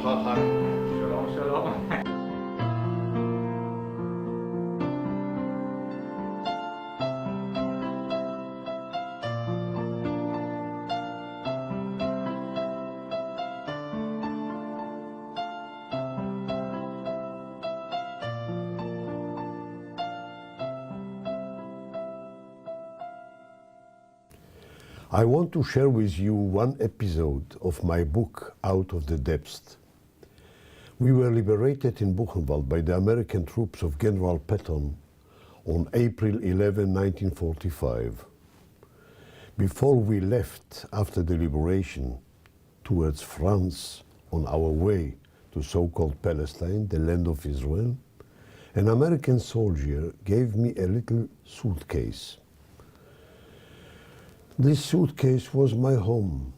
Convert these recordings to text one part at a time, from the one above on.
שלום, שלום. I want to share with you one episode of my book, Out of the Depths. We were liberated in Buchenwald by the American troops of General Patton on April 11, 1945. Before we left after the liberation towards France on our way to so-called Palestine, the land of Israel, an American soldier gave me a little suitcase. This suitcase was my home.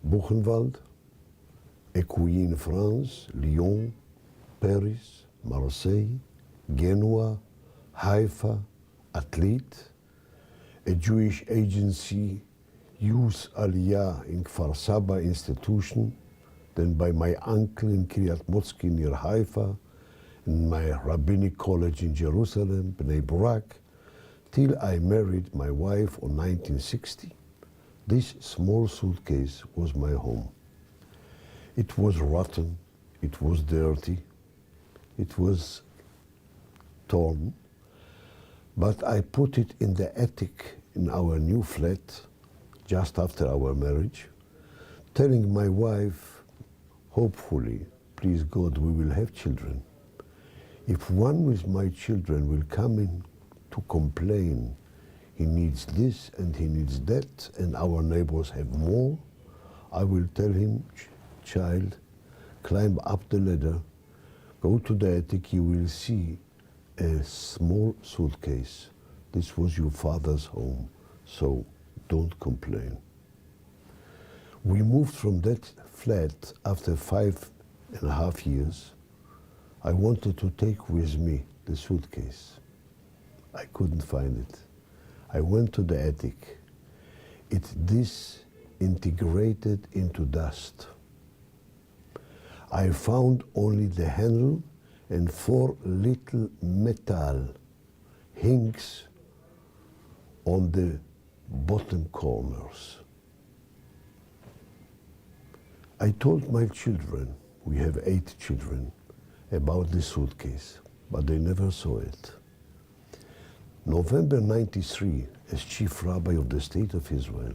Buchenwald, Écueillé in France, Lyon, Paris, Marseille, Genoa, Haifa, Athlete, a Jewish agency, Youth Aliyah in Kfar Saba institution, then by my uncle in Kiryat Motzki near Haifa, and my rabbinic college in Jerusalem, Bnei Brak, till I married my wife in 1960. This small suitcase was my home. It was rotten, it was dirty, it was torn, but I put it in the attic in our new flat just after our marriage, telling my wife, hopefully, please God, we will have children. If one with my children will come in to complain, he needs this and he needs that, and our neighbors have more, I will tell him, child, climb up the ladder, go to the attic, you will see a small suitcase. This was your father's home, so don't complain. We moved from that flat after 5.5 years. I wanted to take with me the suitcase. I couldn't find it. I went to the attic. It disintegrated into dust. I found only the handle and 4 little metal hinks on the bottom corners. I told my children, we have 8 children, about the suitcase, but they never saw it. November 93, as Chief Rabbi of the State of Israel,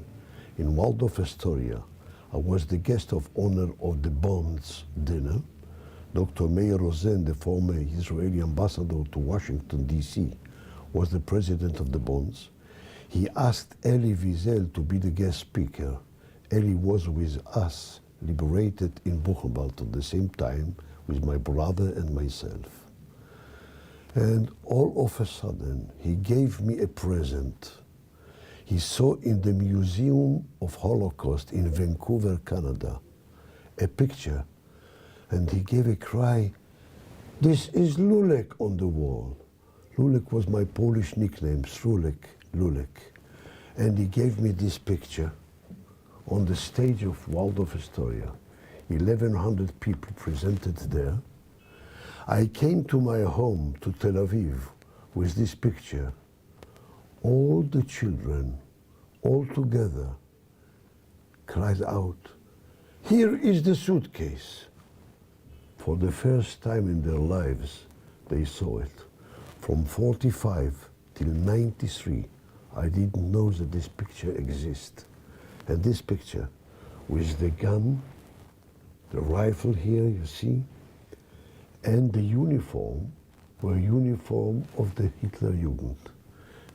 in Waldorf Astoria, I was the guest of honor of the Bonds dinner. Dr. Meir Lau, the former Israeli ambassador to Washington, D.C., was the president of the Bonds. He asked Elie Wiesel to be the guest speaker. Elie was with us, liberated in Buchenwald at the same time with my brother and myself. And all of a sudden, he gave me a present. He saw in the Museum of Holocaust in Vancouver, Canada, a picture, and he gave a cry, "This is Lulek on the wall." Lulek was my Polish nickname, Strulek, Lulek. And he gave me this picture on the stage of Waldorf Astoria. 1,100 people presented there. I came to my home, to Tel Aviv, with this picture. All the children, all together, cried out, "Here is the suitcase." For the first time in their lives, they saw it. From 45 till 93, I didn't know that this picture exists. And this picture, with the gun, the rifle here, you see, and the uniform were uniform of the Hitlerjugend.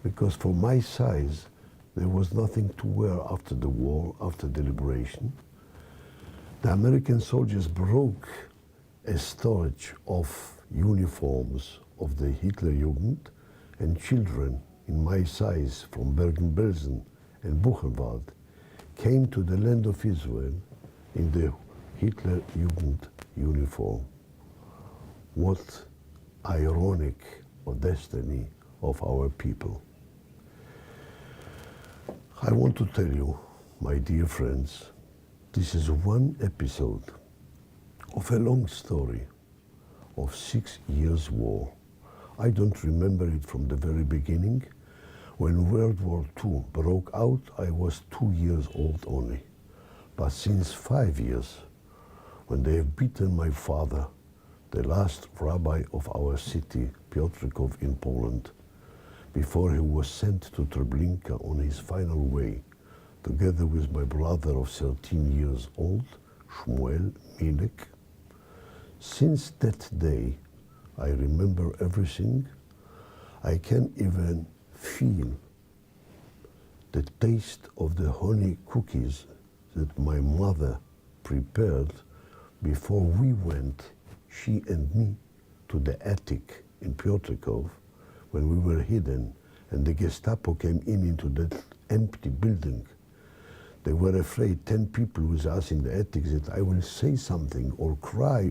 Because for my size, there was nothing to wear after the war, after the liberation. The American soldiers broke a storage of uniforms of the Hitlerjugend, and children in my size from Bergen-Belsen and Buchenwald came to the land of Israel in the Hitlerjugend uniform. What ironic destiny of our people. I want to tell you, my dear friends, this is one episode of a long story of 6 years' war. I don't remember it from the very beginning. When World War II broke out, I was 2 years old only. But since 5 years, when they have beaten my father, the last rabbi of our city, Piotrkow in Poland, before he was sent to Treblinka on his final way, together with my brother of 13 years old, Shmuel Milek. Since that day, I remember everything. I can even feel the taste of the honey cookies that my mother prepared before we went, she and me, to the attic in Piotrkow when we were hidden and the Gestapo came into that empty building. They were afraid, 10 people with us in the attic, that I will say something or cry.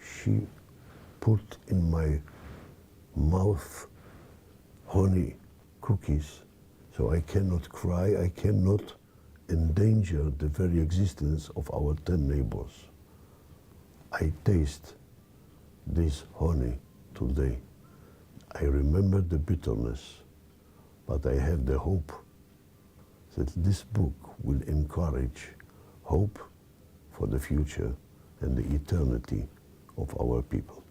She put in my mouth honey cookies, so I cannot cry, I cannot endanger the very existence of our 10 neighbors. I taste this honey today. I remember the bitterness, but I have the hope that this book will encourage hope for the future and the eternity of our people.